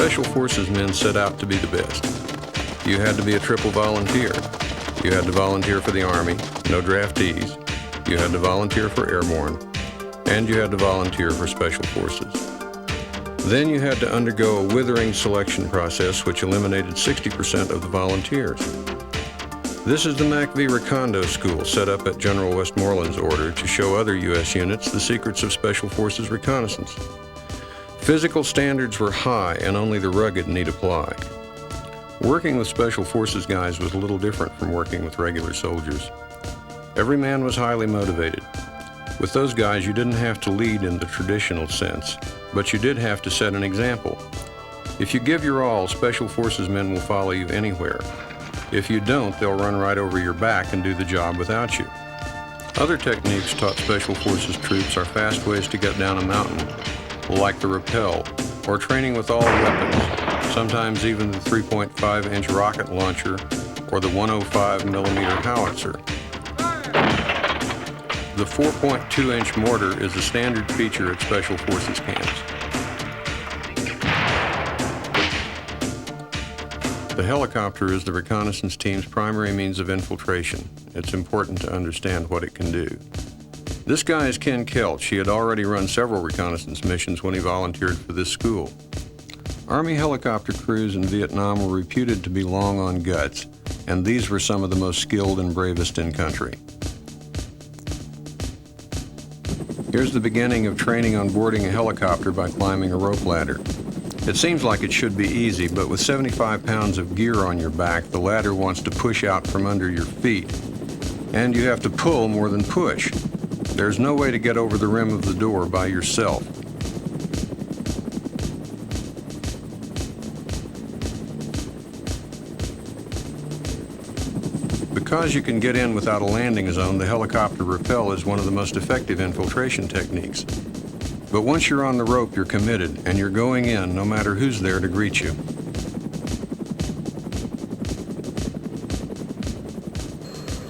Special Forces men set out to be the best. You had to be a triple volunteer. You had to volunteer for the Army, no draftees. You had to volunteer for Airborne, and you had to volunteer for Special Forces. Then you had to undergo a withering selection process which eliminated 60% of the volunteers. This is the MACV Recondo School set up at General Westmoreland's order to show other U.S. units the secrets of Special Forces reconnaissance. Physical standards were high and only the rugged need apply. Working with Special Forces guys was a little different from working with regular soldiers. Every man was highly motivated. With those guys, you didn't have to lead in the traditional sense, but you did have to set an example. If you give your all, Special Forces men will follow you anywhere. If you don't, they'll run right over your back and do the job without you. Other techniques taught Special Forces troops are fast ways to get down a mountain, like the rappel, or training with all weapons, sometimes even the 3.5-inch rocket launcher or the 105mm howitzer. The 4.2-inch mortar is a standard feature at Special Forces camps. The helicopter is the reconnaissance team's primary means of infiltration. It's important to understand what it can do. This guy is Ken Kelch. He had already run several reconnaissance missions when he volunteered for this school. Army helicopter crews in Vietnam were reputed to be long on guts, and these were some of the most skilled and bravest in country. Here's the beginning of training on boarding a helicopter by climbing a rope ladder. It seems like it should be easy, but with 75 pounds of gear on your back, the ladder wants to push out from under your feet. And you have to pull more than push. There's no way to get over the rim of the door by yourself. Because you can get in without a landing zone, the helicopter rappel is one of the most effective infiltration techniques. But once you're on the rope, you're committed, and you're going in no matter who's there to greet you.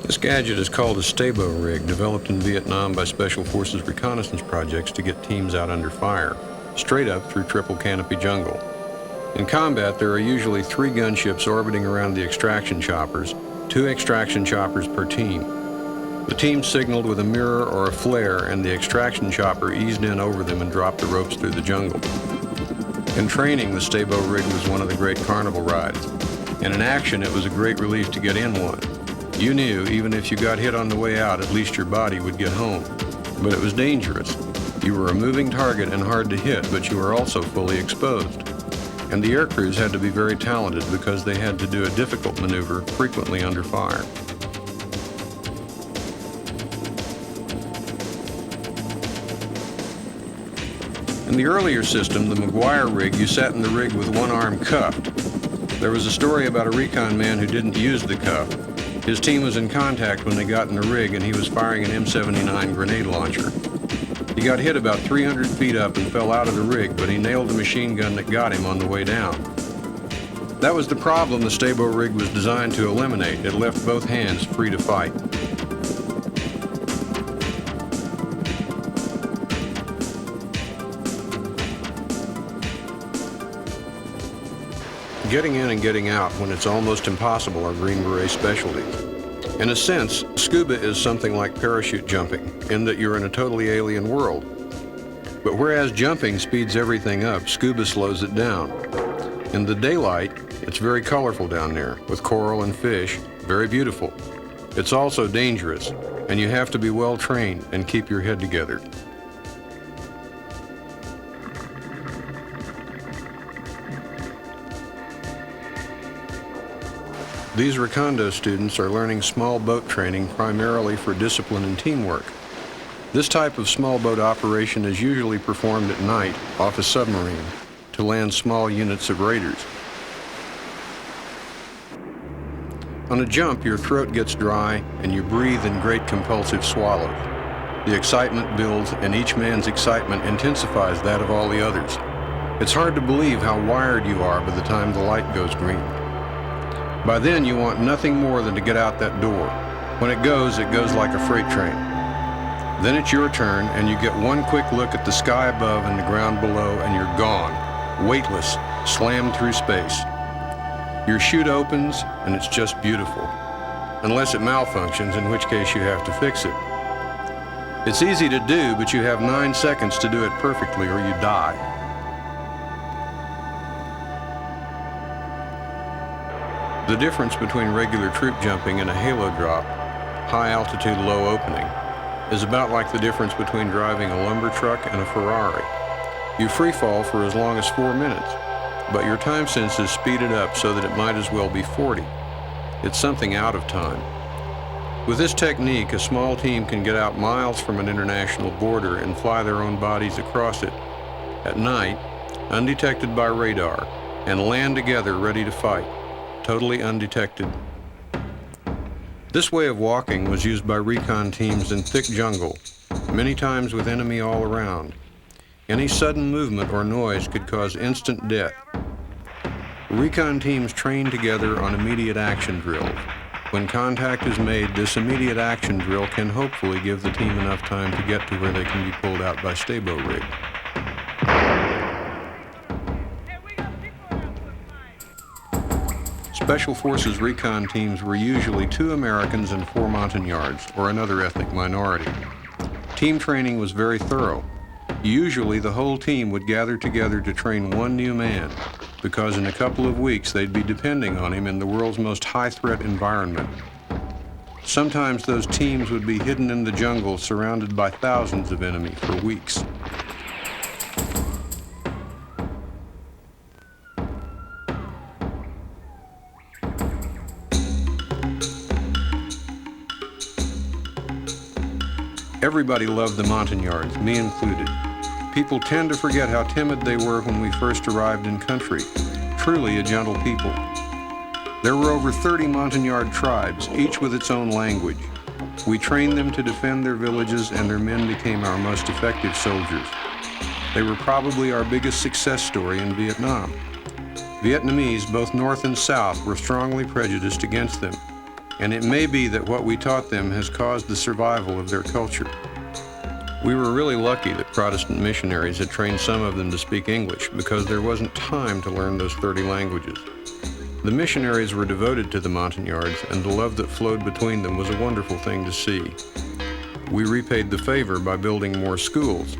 This gadget is called a stabo rig, developed in Vietnam by Special Forces reconnaissance projects to get teams out under fire, straight up through triple canopy jungle. In combat, there are usually 3 gunships orbiting around the extraction choppers, 2 extraction choppers per team. The team signaled with a mirror or a flare, and the extraction chopper eased in over them and dropped the ropes through the jungle. In training, the stabo rig was one of the great carnival rides, and in action it was a great relief to get in one. You knew, even if you got hit on the way out, at least your body would get home. But it was dangerous. You were a moving target and hard to hit, but you were also fully exposed. And the air crews had to be very talented because they had to do a difficult maneuver, frequently under fire. In the earlier system, the McGuire rig, you sat in the rig with one arm cuffed. There was a story about a recon man who didn't use the cuff. His team was in contact when they got in the rig, and he was firing an M79 grenade launcher. He got hit about 300 feet up and fell out of the rig, but he nailed the machine gun that got him on the way down. That was the problem the stabo rig was designed to eliminate. It left both hands free to fight. Getting in and getting out when it's almost impossible are Green Beret specialties. In a sense, scuba is something like parachute jumping, in that you're in a totally alien world. But whereas jumping speeds everything up, scuba slows it down. In the daylight, it's very colorful down there, with coral and fish, very beautiful. It's also dangerous, and you have to be well trained and keep your head together. These Recondo students are learning small boat training primarily for discipline and teamwork. This type of small boat operation is usually performed at night off a submarine to land small units of raiders. On a jump, your throat gets dry and you breathe in great compulsive swallows. The excitement builds, and each man's excitement intensifies that of all the others. It's hard to believe how wired you are by the time the light goes green. By then, you want nothing more than to get out that door. When it goes like a freight train. Then it's your turn, and you get one quick look at the sky above and the ground below, and you're gone, weightless, slammed through space. Your chute opens and it's just beautiful, unless it malfunctions, in which case you have to fix it. It's easy to do, but you have 9 seconds to do it perfectly or you die. The difference between regular troop jumping and a halo drop, high altitude, low opening, is about like the difference between driving a lumber truck and a Ferrari. You free fall for as long as 4 minutes, but your time sense is speeded up so that it might as well be 40. It's something out of time. With this technique, a small team can get out miles from an international border and fly their own bodies across it at night, undetected by radar, and land together ready to fight, totally undetected. This way of walking was used by recon teams in thick jungle, many times with enemy all around. Any sudden movement or noise could cause instant death. Recon teams train together on immediate action drills. When contact is made, this immediate action drill can hopefully give the team enough time to get to where they can be pulled out by stabo rig. Special Forces recon teams were usually 2 Americans and 4 Montagnards, or another ethnic minority. Team training was very thorough. Usually the whole team would gather together to train one new man, because in a couple of weeks they'd be depending on him in the world's most high-threat environment. Sometimes those teams would be hidden in the jungle surrounded by thousands of enemy for weeks. Everybody loved the Montagnards, me included. People tend to forget how timid they were when we first arrived in country. Truly a gentle people. There were over 30 Montagnard tribes, each with its own language. We trained them to defend their villages, and their men became our most effective soldiers. They were probably our biggest success story in Vietnam. Vietnamese, both North and South, were strongly prejudiced against them, and it may be that what we taught them has caused the survival of their culture. We were really lucky that Protestant missionaries had trained some of them to speak English, because there wasn't time to learn those 30 languages. The missionaries were devoted to the Montagnards, and the love that flowed between them was a wonderful thing to see. We repaid the favor by building more schools.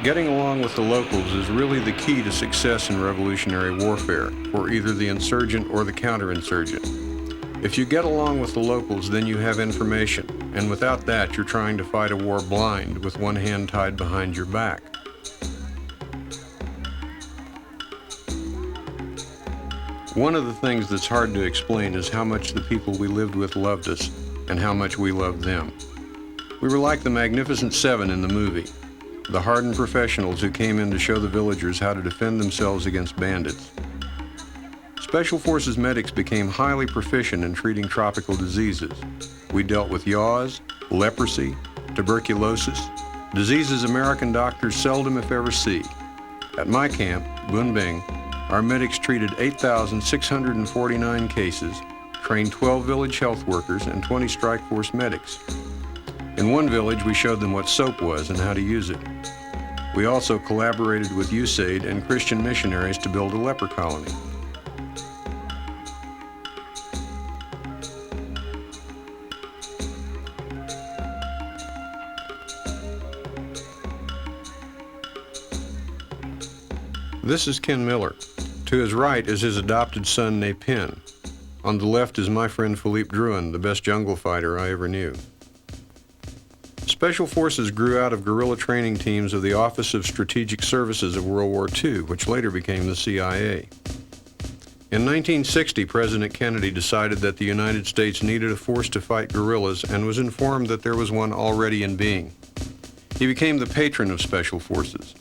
Getting along with the locals is really the key to success in revolutionary warfare, for either the insurgent or the counterinsurgent. If you get along with the locals, then you have information, and without that, you're trying to fight a war blind with one hand tied behind your back. One of the things that's hard to explain is how much the people we lived with loved us, and how much we loved them. We were like the Magnificent Seven in the movie, the hardened professionals who came in to show the villagers how to defend themselves against bandits. Special Forces medics became highly proficient in treating tropical diseases. We dealt with yaws, leprosy, tuberculosis, diseases American doctors seldom if ever see. At my camp, Bun Binh, our medics treated 8,649 cases, trained 12 village health workers and 20 strike force medics. In one village, we showed them what soap was and how to use it. We also collaborated with USAID and Christian missionaries to build a leper colony. This is Ken Miller. To his right is his adopted son, Ne Pin. On the left is my friend Philippe Drouin, the best jungle fighter I ever knew. Special Forces grew out of guerrilla training teams of the Office of Strategic Services of World War II, which later became the CIA. In 1960, President Kennedy decided that the United States needed a force to fight guerrillas and was informed that there was one already in being. He became the patron of Special Forces.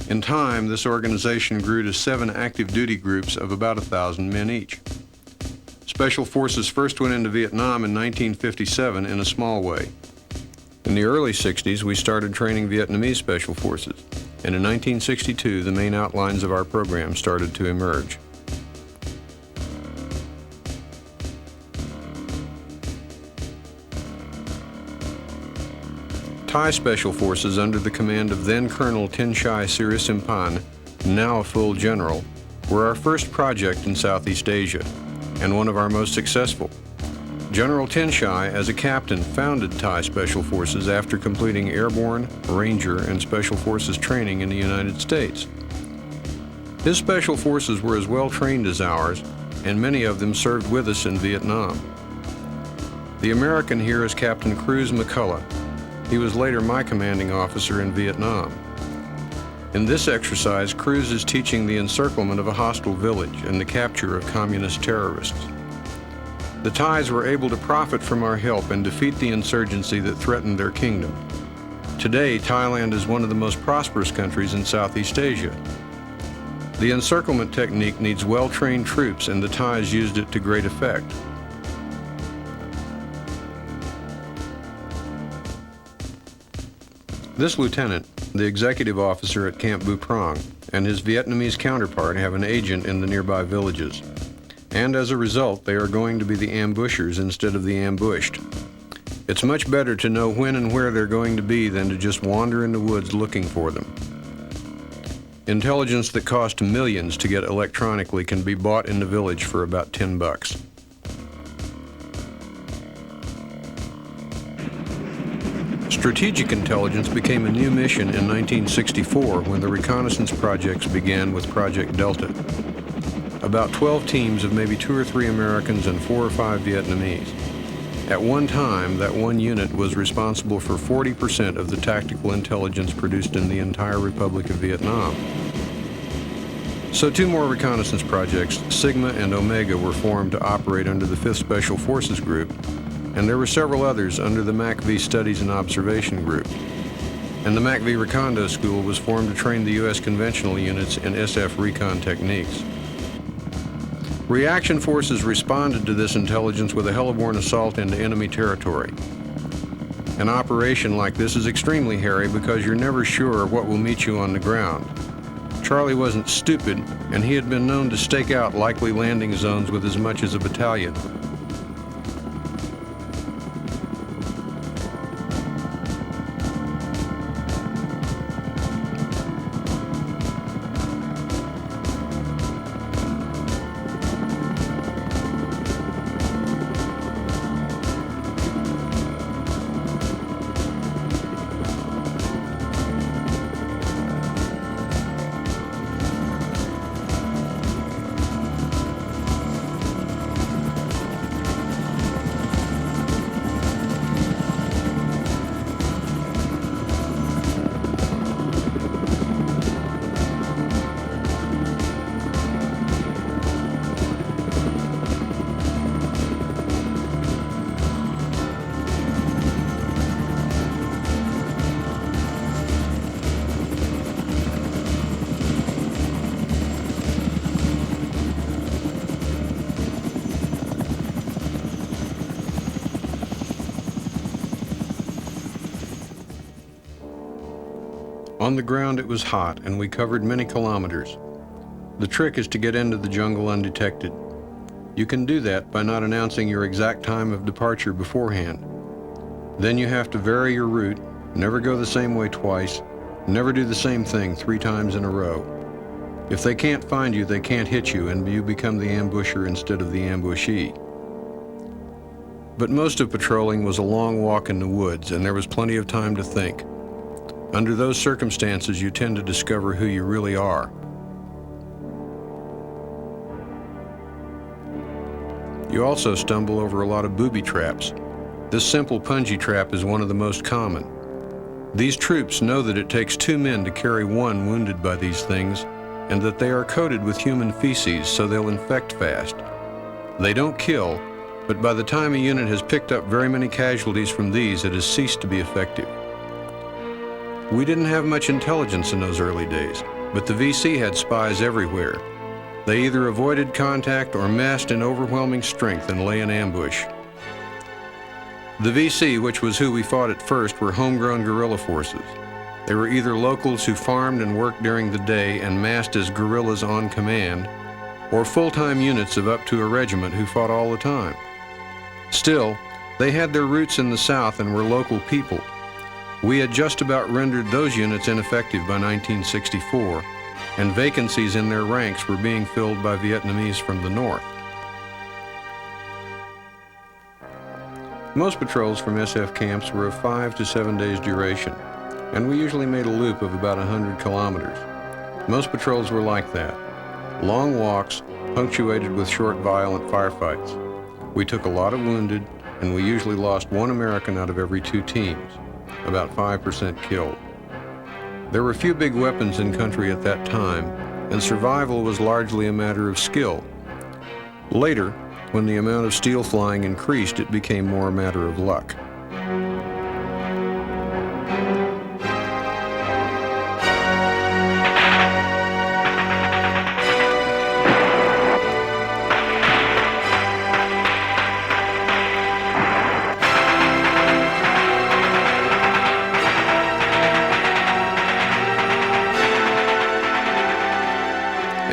In time, this organization grew to 7 active duty groups of about 1,000 men each. Special Forces first went into Vietnam in 1957 in a small way. In the early 60s, we started training Vietnamese Special Forces, and in 1962, the main outlines of our program started to emerge. Thai Special Forces under the command of then-Colonel Tinchai Sirisimpan, now a full general, were our first project in Southeast Asia, and one of our most successful. General Tinchai, as a captain, founded Thai Special Forces after completing airborne, ranger, and special forces training in the United States. His special forces were as well trained as ours, and many of them served with us in Vietnam. The American here is Captain Cruz McCullough. He was later my commanding officer in Vietnam. In this exercise, Cruz is teaching the encirclement of a hostile village and the capture of communist terrorists. The Thais were able to profit from our help and defeat the insurgency that threatened their kingdom. Today, Thailand is one of the most prosperous countries in Southeast Asia. The encirclement technique needs well-trained troops, and the Thais used it to great effect. This lieutenant, the executive officer at Camp Bu Prong, and his Vietnamese counterpart have an agent in the nearby villages. And as a result, they are going to be the ambushers instead of the ambushed. It's much better to know when and where they're going to be than to just wander in the woods looking for them. Intelligence that cost millions to get electronically can be bought in the village for about $10. Strategic intelligence became a new mission in 1964 when the reconnaissance projects began with Project Delta. About 12 teams of maybe 2 or 3 Americans and 4 or 5 Vietnamese. At one time, that one unit was responsible for 40% of the tactical intelligence produced in the entire Republic of Vietnam. So 2 more reconnaissance projects, Sigma and Omega, were formed to operate under the 5th Special Forces Group, and there were several others under the MACV Studies and Observation Group. And the MACV Recondo School was formed to train the U.S. conventional units in SF recon techniques. Reaction forces responded to this intelligence with a heliborne assault into enemy territory. An operation like this is extremely hairy because you're never sure what will meet you on the ground. Charlie wasn't stupid, and he had been known to stake out likely landing zones with as much as a battalion. On the ground it was hot, and we covered many kilometers. The trick is to get into the jungle undetected. You can do that by not announcing your exact time of departure beforehand. Then you have to vary your route, never go the same way twice, never do the same thing 3 times in a row. If they can't find you, they can't hit you, and you become the ambusher instead of the ambushee. But most of patrolling was a long walk in the woods, and there was plenty of time to think. Under those circumstances, you tend to discover who you really are. You also stumble over a lot of booby traps. This simple punji trap is one of the most common. These troops know that it takes 2 men to carry one wounded by these things, and that they are coated with human feces, so they'll infect fast. They don't kill, but by the time a unit has picked up very many casualties from these, it has ceased to be effective. We didn't have much intelligence in those early days, but the VC had spies everywhere. They either avoided contact or massed in overwhelming strength and lay in ambush. The VC, which was who we fought at first, were homegrown guerrilla forces. They were either locals who farmed and worked during the day and massed as guerrillas on command, or full-time units of up to a regiment who fought all the time. Still, they had their roots in the South and were local people. We had just about rendered those units ineffective by 1964, and vacancies in their ranks were being filled by Vietnamese from the north. Most patrols from SF camps were of 5 to 7 days duration, and we usually made a loop of about 100 kilometers. Most patrols were like that. Long walks, punctuated with short, violent firefights. We took a lot of wounded, and we usually lost one American out of every 2 teams, about 5% killed. There were few big weapons in country at that time, and survival was largely a matter of skill. Later, when the amount of steel flying increased, it became more a matter of luck.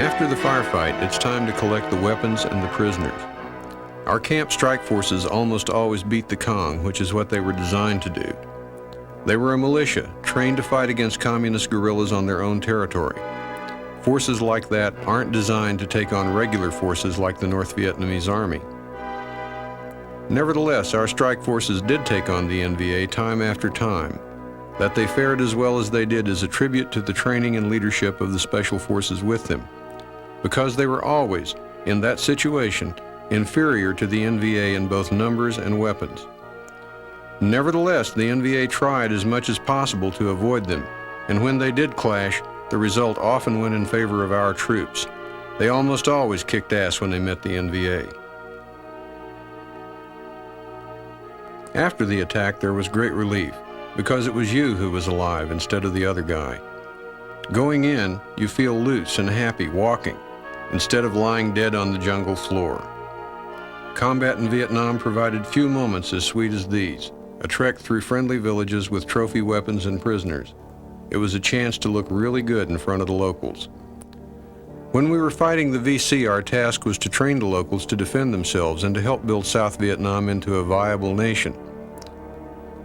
After the firefight, it's time to collect the weapons and the prisoners. Our camp strike forces almost always beat the Cong, which is what they were designed to do. They were a militia, trained to fight against communist guerrillas on their own territory. Forces like that aren't designed to take on regular forces like the North Vietnamese Army. Nevertheless, our strike forces did take on the NVA time after time. That they fared as well as they did is a tribute to the training and leadership of the special forces with them, because they were always, in that situation, inferior to the NVA in both numbers and weapons. Nevertheless, the NVA tried as much as possible to avoid them, and when they did clash, the result often went in favor of our troops. They almost always kicked ass when they met the NVA. After the attack, there was great relief, because it was you who was alive instead of the other guy. Going in, you feel loose and happy walking, instead of lying dead on the jungle floor. Combat in Vietnam provided few moments as sweet as these, a trek through friendly villages with trophy weapons and prisoners. It was a chance to look really good in front of the locals. When we were fighting the VC, our task was to train the locals to defend themselves and to help build South Vietnam into a viable nation.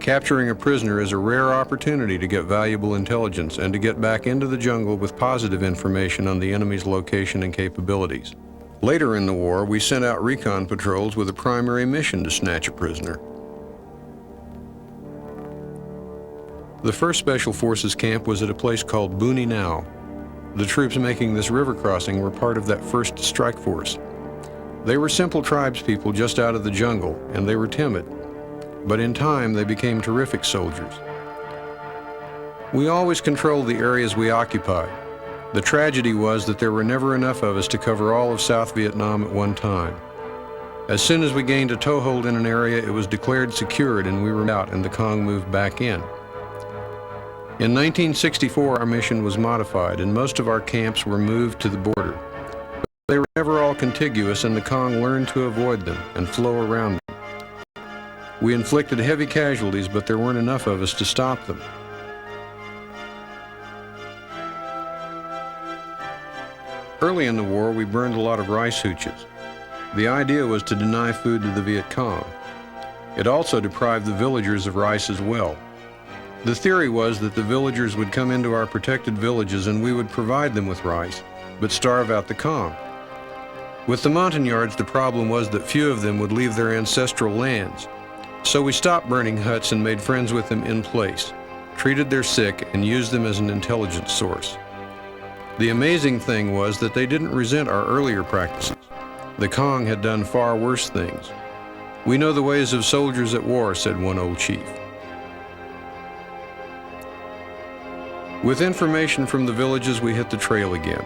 Capturing a prisoner is a rare opportunity to get valuable intelligence and to get back into the jungle with positive information on the enemy's location and capabilities. Later in the war, we sent out recon patrols with a primary mission to snatch a prisoner. The first Special Forces camp was at a place called Buni Now. The troops making this river crossing were part of that first strike force. They were simple tribes people just out of the jungle, and they were timid. But in time, they became terrific soldiers. We always controlled the areas we occupied. The tragedy was that there were never enough of us to cover all of South Vietnam at one time. As soon as we gained a toehold in an area, it was declared secured and we were out and the Cong moved back in. In 1964, our mission was modified and most of our camps were moved to the border. But they were never all contiguous and the Cong learned to avoid them and flow around them. We inflicted heavy casualties, but there weren't enough of us to stop them. Early in the war, we burned a lot of rice hooches. The idea was to deny food to the Viet Cong. It also deprived the villagers of rice as well. The theory was that the villagers would come into our protected villages and we would provide them with rice, but starve out the Cong. With the Montagnards, the problem was that few of them would leave their ancestral lands. So we stopped burning huts and made friends with them in place, treated their sick, and used them as an intelligence source. The amazing thing was that they didn't resent our earlier practices. The Cong had done far worse things. "We know the ways of soldiers at war," said one old chief. With information from the villages, we hit the trail again.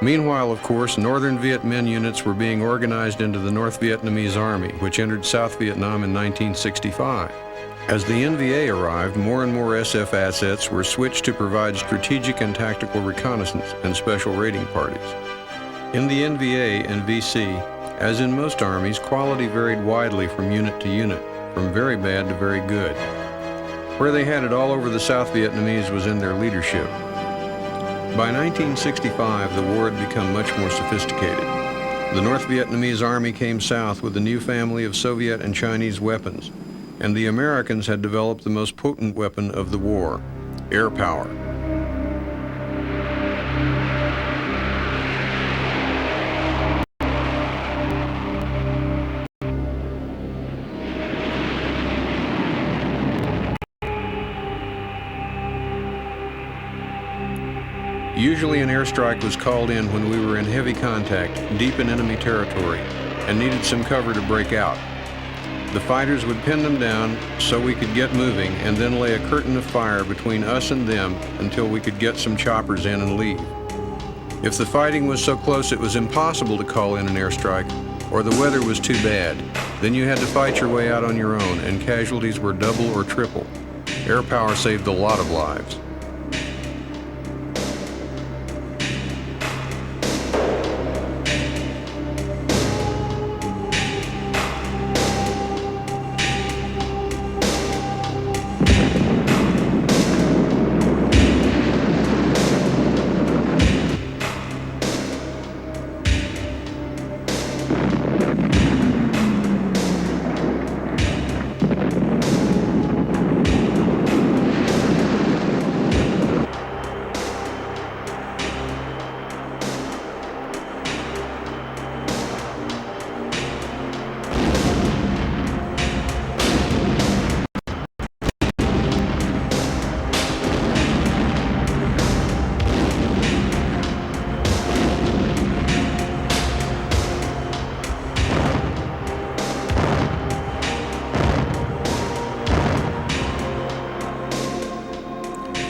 Meanwhile, of course, Northern Viet Minh units were being organized into the North Vietnamese Army, which entered South Vietnam in 1965. As the NVA arrived, more and more SF assets were switched to provide strategic and tactical reconnaissance and special raiding parties. In the NVA and VC, as in most armies, quality varied widely from unit to unit, from very bad to very good. Where they had it all over the South Vietnamese was in their leadership. By 1965, the war had become much more sophisticated. The North Vietnamese Army came south with a new family of Soviet and Chinese weapons, and the Americans had developed the most potent weapon of the war, air power. Usually an airstrike was called in when we were in heavy contact, deep in enemy territory, and needed some cover to break out. The fighters would pin them down so we could get moving and then lay a curtain of fire between us and them until we could get some choppers in and leave. If the fighting was so close it was impossible to call in an airstrike, or the weather was too bad, then you had to fight your way out on your own, and casualties were double or triple. Air power saved a lot of lives.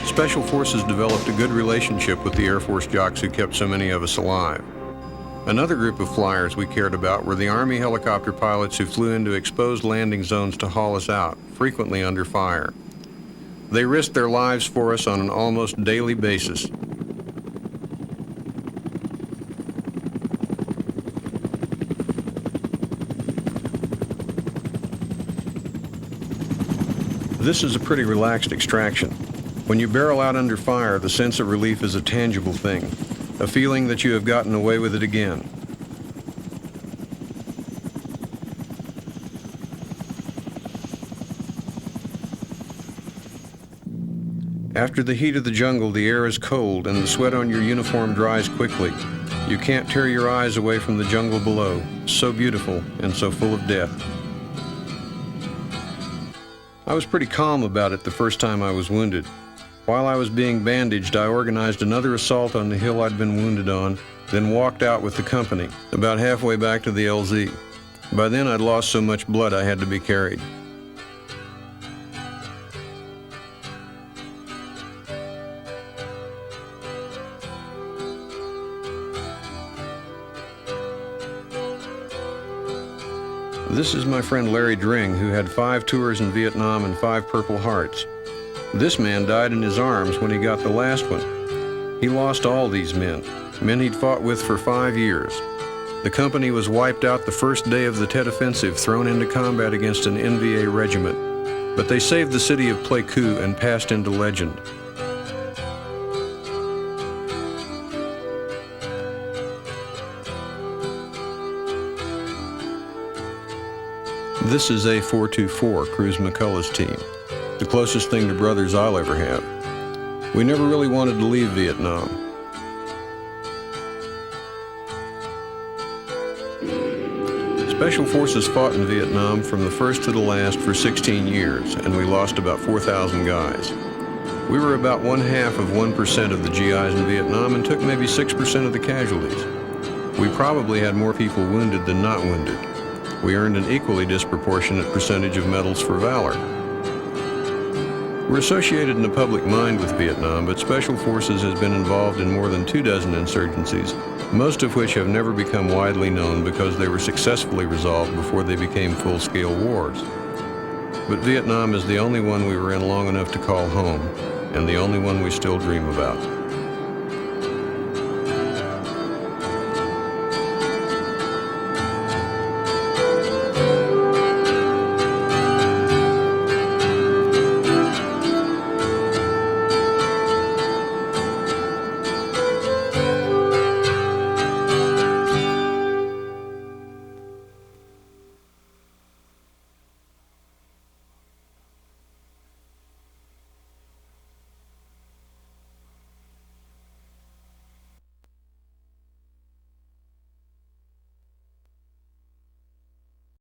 Special Forces developed a good relationship with the Air Force jocks who kept so many of us alive. Another group of flyers we cared about were the Army helicopter pilots who flew into exposed landing zones to haul us out, frequently under fire. They risked their lives for us on an almost daily basis. This is a pretty relaxed extraction. When you barrel out under fire, the sense of relief is a tangible thing, a feeling that you have gotten away with it again. After the heat of the jungle, the air is cold and the sweat on your uniform dries quickly. You can't tear your eyes away from the jungle below, so beautiful and so full of death. I was pretty calm about it the first time I was wounded. While I was being bandaged, I organized another assault on the hill I'd been wounded on, then walked out with the company, about halfway back to the LZ. By then I'd lost so much blood I had to be carried. This is my friend Larry Dring, who had 5 tours in Vietnam and 5 Purple Hearts. This man died in his arms when he got the last one. He lost all these men he'd fought with for 5 years. The company was wiped out the first day of the Tet Offensive, thrown into combat against an NVA regiment. But they saved the city of Pleiku and passed into legend. This is A424, Cruz McCullough's team. The closest thing to brothers I'll ever have. We never really wanted to leave Vietnam. Special Forces fought in Vietnam from the first to the last for 16 years, and we lost about 4,000 guys. We were about 0.5% of the GIs in Vietnam and took maybe 6% of the casualties. We probably had more people wounded than not wounded. We earned an equally disproportionate percentage of medals for valor. We're associated in the public mind with Vietnam, but Special Forces has been involved in more than 24 insurgencies, most of which have never become widely known because they were successfully resolved before they became full-scale wars. But Vietnam is the only one we were in long enough to call home, and the only one we still dream about.